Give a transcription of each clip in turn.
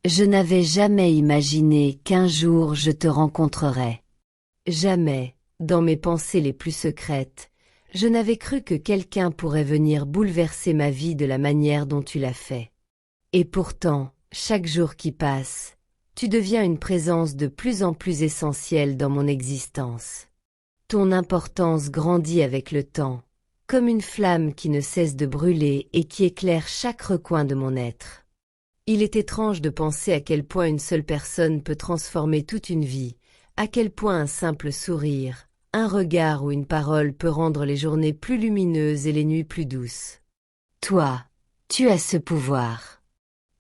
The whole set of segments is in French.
Je n'avais jamais imaginé qu'un jour je te rencontrerais. Jamais, dans mes pensées les plus secrètes, je n'avais cru que quelqu'un pourrait venir bouleverser ma vie de la manière dont tu l'as fait. Et pourtant, chaque jour qui passe, tu deviens une présence de plus en plus essentielle dans mon existence. Ton importance grandit avec le temps, comme une flamme qui ne cesse de brûler et qui éclaire chaque recoin de mon être. Il est étrange de penser à quel point une seule personne peut transformer toute une vie, à quel point un simple sourire, un regard ou une parole peut rendre les journées plus lumineuses et les nuits plus douces. Toi, tu as ce pouvoir.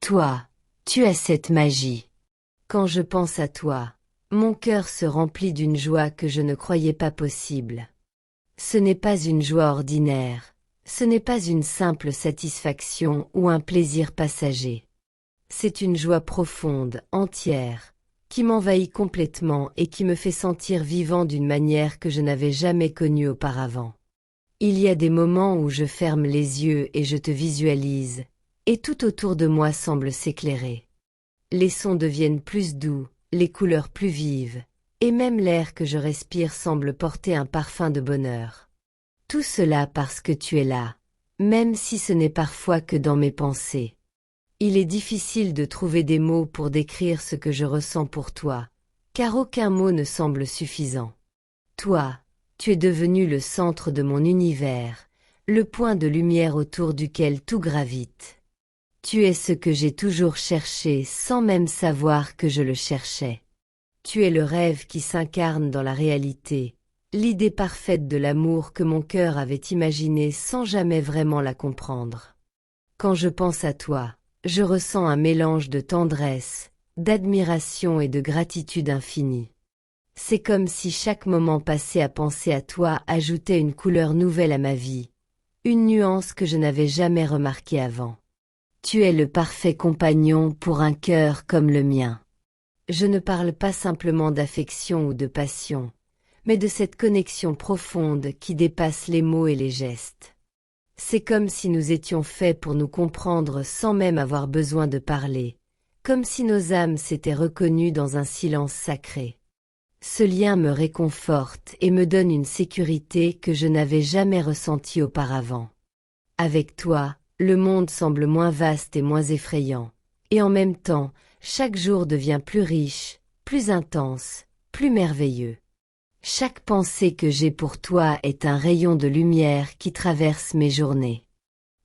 Toi, tu as cette magie. Quand je pense à toi, mon cœur se remplit d'une joie que je ne croyais pas possible. Ce n'est pas une joie ordinaire, ce n'est pas une simple satisfaction ou un plaisir passager. C'est une joie profonde, entière, qui m'envahit complètement et qui me fait sentir vivant d'une manière que je n'avais jamais connue auparavant. Il y a des moments où je ferme les yeux et je te visualise, et tout autour de moi semble s'éclairer. Les sons deviennent plus doux, les couleurs plus vives, et même l'air que je respire semble porter un parfum de bonheur. Tout cela parce que tu es là, même si ce n'est parfois que dans mes pensées. Il est difficile de trouver des mots pour décrire ce que je ressens pour toi, car aucun mot ne semble suffisant. Toi, tu es devenu le centre de mon univers, le point de lumière autour duquel tout gravite. Tu es ce que j'ai toujours cherché sans même savoir que je le cherchais. Tu es le rêve qui s'incarne dans la réalité, l'idée parfaite de l'amour que mon cœur avait imaginé sans jamais vraiment la comprendre. Quand je pense à toi, je ressens un mélange de tendresse, d'admiration et de gratitude infinie. C'est comme si chaque moment passé à penser à toi ajoutait une couleur nouvelle à ma vie, une nuance que je n'avais jamais remarquée avant. Tu es le parfait compagnon pour un cœur comme le mien. Je ne parle pas simplement d'affection ou de passion, mais de cette connexion profonde qui dépasse les mots et les gestes. C'est comme si nous étions faits pour nous comprendre sans même avoir besoin de parler, comme si nos âmes s'étaient reconnues dans un silence sacré. Ce lien me réconforte et me donne une sécurité que je n'avais jamais ressentie auparavant. Avec toi, le monde semble moins vaste et moins effrayant, et en même temps, chaque jour devient plus riche, plus intense, plus merveilleux. Chaque pensée que j'ai pour toi est un rayon de lumière qui traverse mes journées.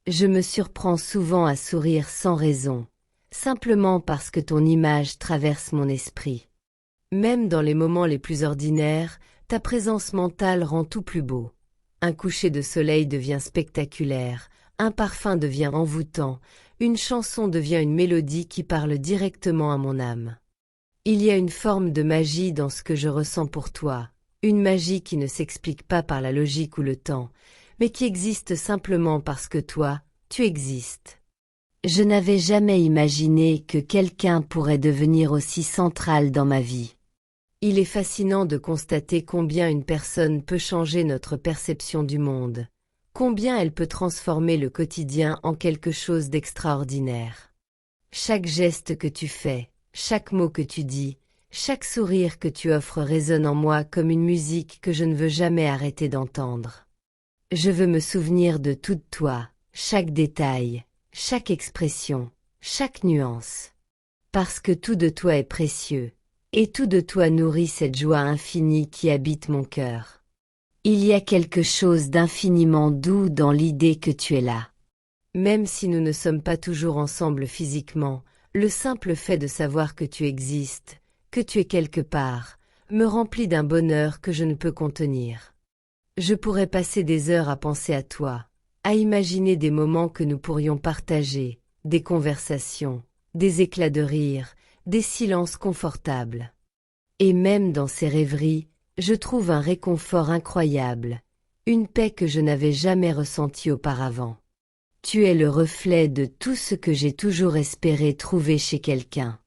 Je me surprends souvent à sourire sans raison, simplement parce que ton image traverse mon esprit. Même dans les moments les plus ordinaires, ta présence mentale rend tout plus beau. Un coucher de soleil devient spectaculaire, un parfum devient envoûtant, une chanson devient une mélodie qui parle directement à mon âme. Il y a une forme de magie dans ce que je ressens pour toi, une magie qui ne s'explique pas par la logique ou le temps, mais qui existe simplement parce que toi, tu existes. Je n'avais jamais imaginé que quelqu'un pourrait devenir aussi central dans ma vie. Il est fascinant de constater combien une personne peut changer notre perception du monde, combien elle peut transformer le quotidien en quelque chose d'extraordinaire. Chaque geste que tu fais, chaque mot que tu dis, chaque sourire que tu offres résonne en moi comme une musique que je ne veux jamais arrêter d'entendre. Je veux me souvenir de tout toi, chaque détail, chaque expression, chaque nuance. Parce que tout de toi est précieux, et tout de toi nourrit cette joie infinie qui habite mon cœur. Il y a quelque chose d'infiniment doux dans l'idée que tu es là. Même si nous ne sommes pas toujours ensemble physiquement, le simple fait de savoir que tu existes, que tu es quelque part, me remplit d'un bonheur que je ne peux contenir. Je pourrais passer des heures à penser à toi, à imaginer des moments que nous pourrions partager, des conversations, des éclats de rire, des silences confortables. Et même dans ces rêveries, je trouve un réconfort incroyable, une paix que je n'avais jamais ressentie auparavant. Tu es le reflet de tout ce que j'ai toujours espéré trouver chez quelqu'un.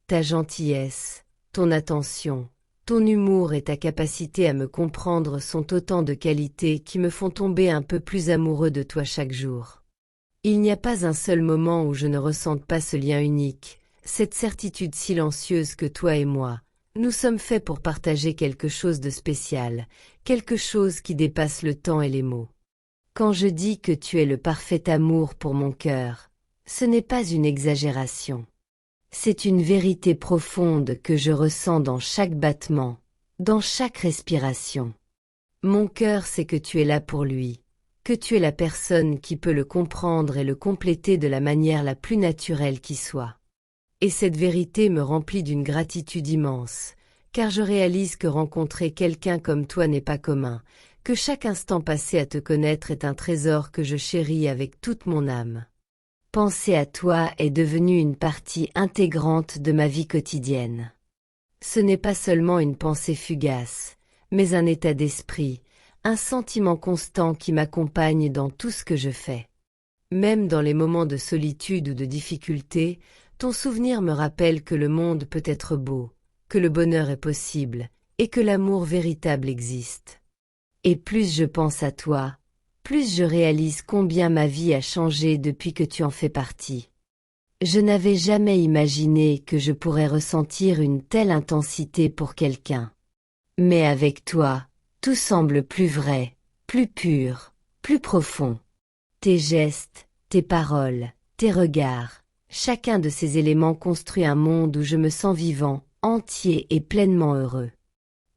Ta gentillesse, ton attention, ton humour et ta capacité à me comprendre sont autant de qualités qui me font tomber un peu plus amoureux de toi chaque jour. Il n'y a pas un seul moment où je ne ressente pas ce lien unique, cette certitude silencieuse que toi et moi, nous sommes faits pour partager quelque chose de spécial, quelque chose qui dépasse le temps et les mots. Quand je dis que tu es le parfait amour pour mon cœur, ce n'est pas une exagération. C'est une vérité profonde que je ressens dans chaque battement, dans chaque respiration. Mon cœur sait que tu es là pour lui, que tu es la personne qui peut le comprendre et le compléter de la manière la plus naturelle qui soit. Et cette vérité me remplit d'une gratitude immense, car je réalise que rencontrer quelqu'un comme toi n'est pas commun, que chaque instant passé à te connaître est un trésor que je chéris avec toute mon âme. Penser à toi est devenu une partie intégrante de ma vie quotidienne. Ce n'est pas seulement une pensée fugace, mais un état d'esprit, un sentiment constant qui m'accompagne dans tout ce que je fais. Même dans les moments de solitude ou de difficulté, ton souvenir me rappelle que le monde peut être beau, que le bonheur est possible, et que l'amour véritable existe. Et plus je pense à toi, plus je réalise combien ma vie a changé depuis que tu en fais partie. Je n'avais jamais imaginé que je pourrais ressentir une telle intensité pour quelqu'un. Mais avec toi, tout semble plus vrai, plus pur, plus profond. Tes gestes, tes paroles, tes regards, chacun de ces éléments construit un monde où je me sens vivant, entier et pleinement heureux.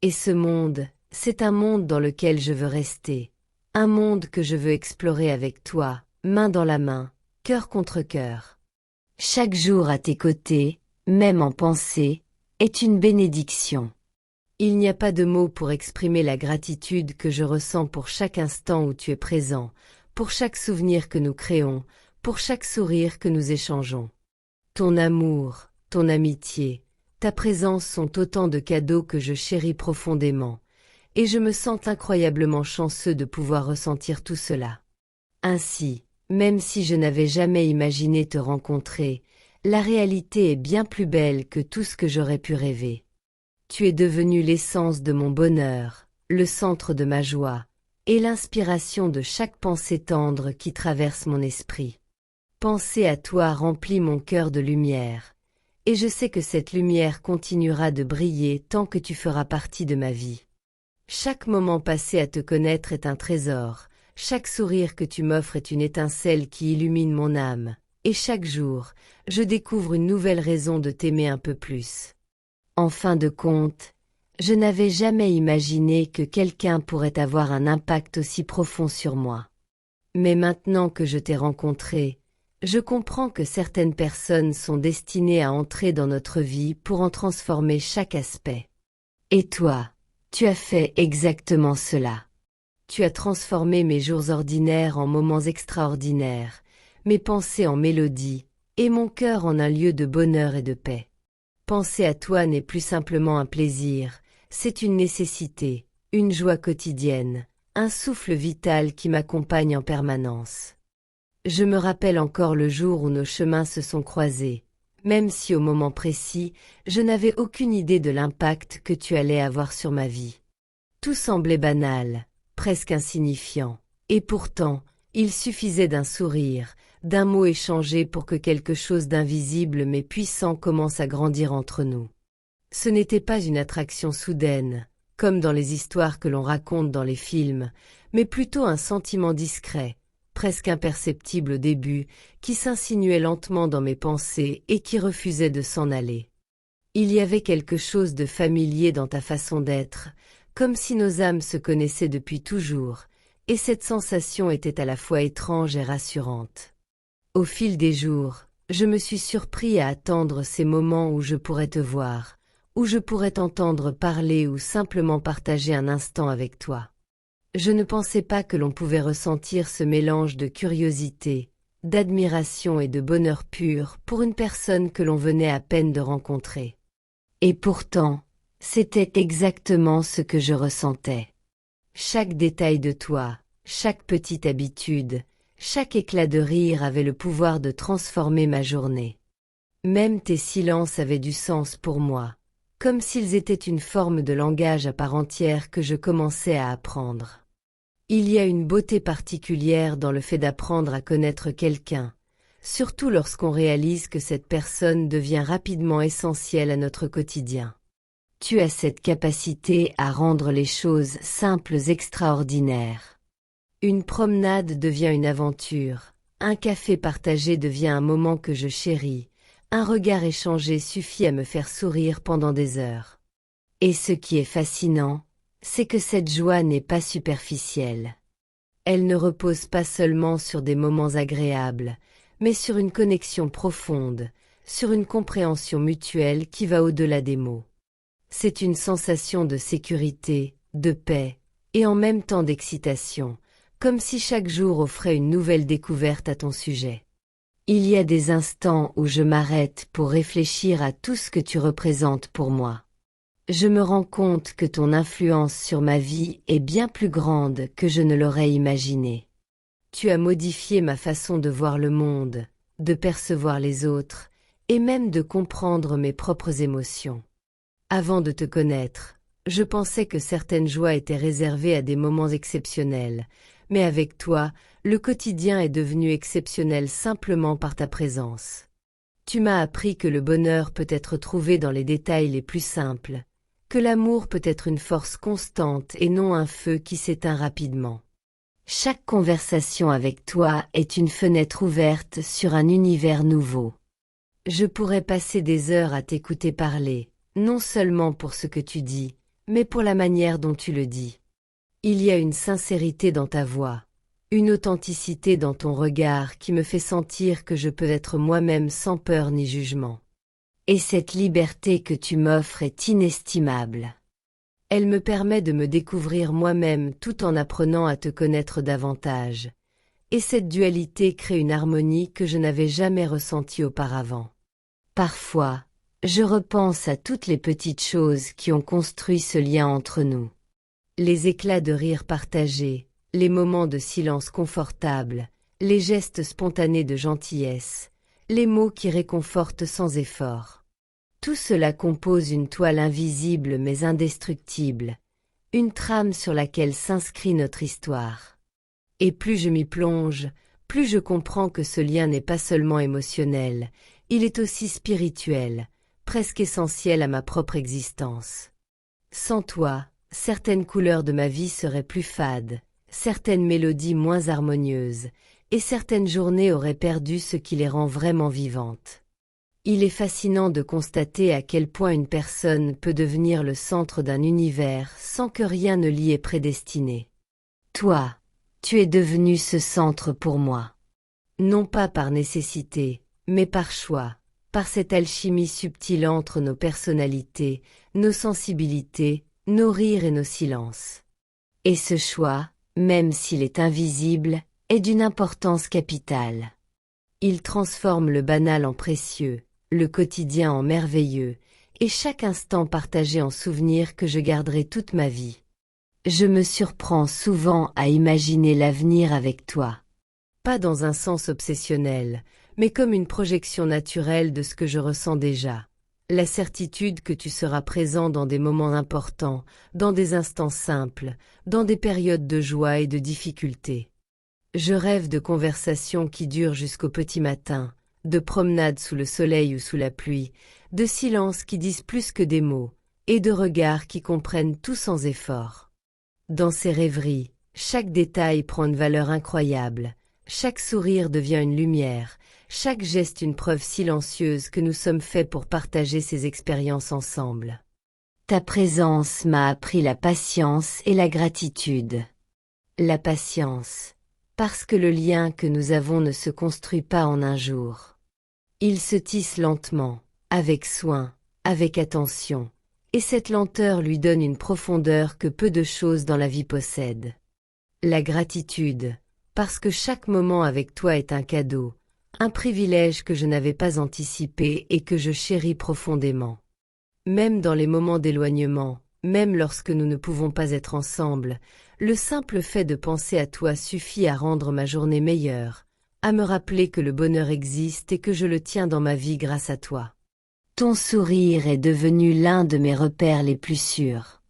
Et ce monde, c'est un monde dans lequel je veux rester, un monde que je veux explorer avec toi, main dans la main, cœur contre cœur. Chaque jour à tes côtés, même en pensée, est une bénédiction. Il n'y a pas de mots pour exprimer la gratitude que je ressens pour chaque instant où tu es présent, pour chaque souvenir que nous créons, pour chaque sourire que nous échangeons. Ton amour, ton amitié, ta présence sont autant de cadeaux que je chéris profondément, et je me sens incroyablement chanceux de pouvoir ressentir tout cela. Ainsi, même si je n'avais jamais imaginé te rencontrer, la réalité est bien plus belle que tout ce que j'aurais pu rêver. Tu es devenu l'essence de mon bonheur, le centre de ma joie, et l'inspiration de chaque pensée tendre qui traverse mon esprit. Penser à toi remplit mon cœur de lumière, et je sais que cette lumière continuera de briller tant que tu feras partie de ma vie. Chaque moment passé à te connaître est un trésor, chaque sourire que tu m'offres est une étincelle qui illumine mon âme, et chaque jour, je découvre une nouvelle raison de t'aimer un peu plus. En fin de compte, je n'avais jamais imaginé que quelqu'un pourrait avoir un impact aussi profond sur moi. Mais maintenant que je t'ai rencontré, je comprends que certaines personnes sont destinées à entrer dans notre vie pour en transformer chaque aspect. Et toi, tu as fait exactement cela. Tu as transformé mes jours ordinaires en moments extraordinaires, mes pensées en mélodies, et mon cœur en un lieu de bonheur et de paix. Penser à toi n'est plus simplement un plaisir, c'est une nécessité, une joie quotidienne, un souffle vital qui m'accompagne en permanence. Je me rappelle encore le jour où nos chemins se sont croisés, même si au moment précis, je n'avais aucune idée de l'impact que tu allais avoir sur ma vie. Tout semblait banal, presque insignifiant, et pourtant, il suffisait d'un sourire, d'un mot échangé pour que quelque chose d'invisible mais puissant commence à grandir entre nous. Ce n'était pas une attraction soudaine, comme dans les histoires que l'on raconte dans les films, mais plutôt un sentiment discret, presque imperceptible au début, qui s'insinuait lentement dans mes pensées et qui refusait de s'en aller. Il y avait quelque chose de familier dans ta façon d'être, comme si nos âmes se connaissaient depuis toujours, et cette sensation était à la fois étrange et rassurante. Au fil des jours, je me suis surpris à attendre ces moments où je pourrais te voir, où je pourrais t'entendre parler ou simplement partager un instant avec toi. Je ne pensais pas que l'on pouvait ressentir ce mélange de curiosité, d'admiration et de bonheur pur pour une personne que l'on venait à peine de rencontrer. Et pourtant, c'était exactement ce que je ressentais. Chaque détail de toi, chaque petite habitude, chaque éclat de rire avait le pouvoir de transformer ma journée. Même tes silences avaient du sens pour moi, comme s'ils étaient une forme de langage à part entière que je commençais à apprendre. Il y a une beauté particulière dans le fait d'apprendre à connaître quelqu'un, surtout lorsqu'on réalise que cette personne devient rapidement essentielle à notre quotidien. Tu as cette capacité à rendre les choses simples extraordinaires. Une promenade devient une aventure, un café partagé devient un moment que je chéris, un regard échangé suffit à me faire sourire pendant des heures. Et ce qui est fascinant, c'est que cette joie n'est pas superficielle. Elle ne repose pas seulement sur des moments agréables, mais sur une connexion profonde, sur une compréhension mutuelle qui va au-delà des mots. C'est une sensation de sécurité, de paix, et en même temps d'excitation, comme si chaque jour offrait une nouvelle découverte à ton sujet. Il y a des instants où je m'arrête pour réfléchir à tout ce que tu représentes pour moi. Je me rends compte que ton influence sur ma vie est bien plus grande que je ne l'aurais imaginé. Tu as modifié ma façon de voir le monde, de percevoir les autres, et même de comprendre mes propres émotions. Avant de te connaître, je pensais que certaines joies étaient réservées à des moments exceptionnels, mais avec toi, le quotidien est devenu exceptionnel simplement par ta présence. Tu m'as appris que le bonheur peut être trouvé dans les détails les plus simples, que l'amour peut être une force constante et non un feu qui s'éteint rapidement. Chaque conversation avec toi est une fenêtre ouverte sur un univers nouveau. Je pourrais passer des heures à t'écouter parler, non seulement pour ce que tu dis, mais pour la manière dont tu le dis. Il y a une sincérité dans ta voix, une authenticité dans ton regard qui me fait sentir que je peux être moi-même sans peur ni jugement. Et cette liberté que tu m'offres est inestimable. Elle me permet de me découvrir moi-même tout en apprenant à te connaître davantage. Et cette dualité crée une harmonie que je n'avais jamais ressentie auparavant. Parfois, je repense à toutes les petites choses qui ont construit ce lien entre nous. Les éclats de rire partagés, les moments de silence confortable, les gestes spontanés de gentillesse, les mots qui réconfortent sans effort. Tout cela compose une toile invisible mais indestructible, une trame sur laquelle s'inscrit notre histoire. Et plus je m'y plonge, plus je comprends que ce lien n'est pas seulement émotionnel, il est aussi spirituel, presque essentiel à ma propre existence. Sans toi, certaines couleurs de ma vie seraient plus fades, certaines mélodies moins harmonieuses, et certaines journées auraient perdu ce qui les rend vraiment vivantes. Il est fascinant de constater à quel point une personne peut devenir le centre d'un univers sans que rien ne l'y ait prédestiné. Toi, tu es devenu ce centre pour moi. Non pas par nécessité, mais par choix, par cette alchimie subtile entre nos personnalités, nos sensibilités, nos rires et nos silences. Et ce choix, même s'il est invisible, est d'une importance capitale. Il transforme le banal en précieux, le quotidien en merveilleux, et chaque instant partagé en souvenir que je garderai toute ma vie. Je me surprends souvent à imaginer l'avenir avec toi. Pas dans un sens obsessionnel, mais comme une projection naturelle de ce que je ressens déjà. La certitude que tu seras présent dans des moments importants, dans des instants simples, dans des périodes de joie et de difficulté. Je rêve de conversations qui durent jusqu'au petit matin, de promenades sous le soleil ou sous la pluie, de silences qui disent plus que des mots, et de regards qui comprennent tout sans effort. Dans ces rêveries, chaque détail prend une valeur incroyable, chaque sourire devient une lumière, chaque geste une preuve silencieuse que nous sommes faits pour partager ces expériences ensemble. Ta présence m'a appris la patience et la gratitude. La patience, parce que le lien que nous avons ne se construit pas en un jour. Il se tisse lentement, avec soin, avec attention, et cette lenteur lui donne une profondeur que peu de choses dans la vie possèdent. La gratitude, parce que chaque moment avec toi est un cadeau, un privilège que je n'avais pas anticipé et que je chéris profondément. Même dans les moments d'éloignement, même lorsque nous ne pouvons pas être ensemble, le simple fait de penser à toi suffit à rendre ma journée meilleure, à me rappeler que le bonheur existe et que je le tiens dans ma vie grâce à toi. Ton sourire est devenu l'un de mes repères les plus sûrs.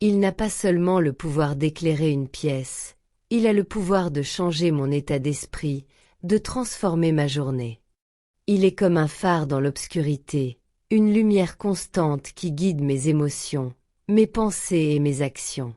Il n'a pas seulement le pouvoir d'éclairer une pièce, il a le pouvoir de changer mon état d'esprit, de transformer ma journée. Il est comme un phare dans l'obscurité, une lumière constante qui guide mes émotions, mes pensées et mes actions.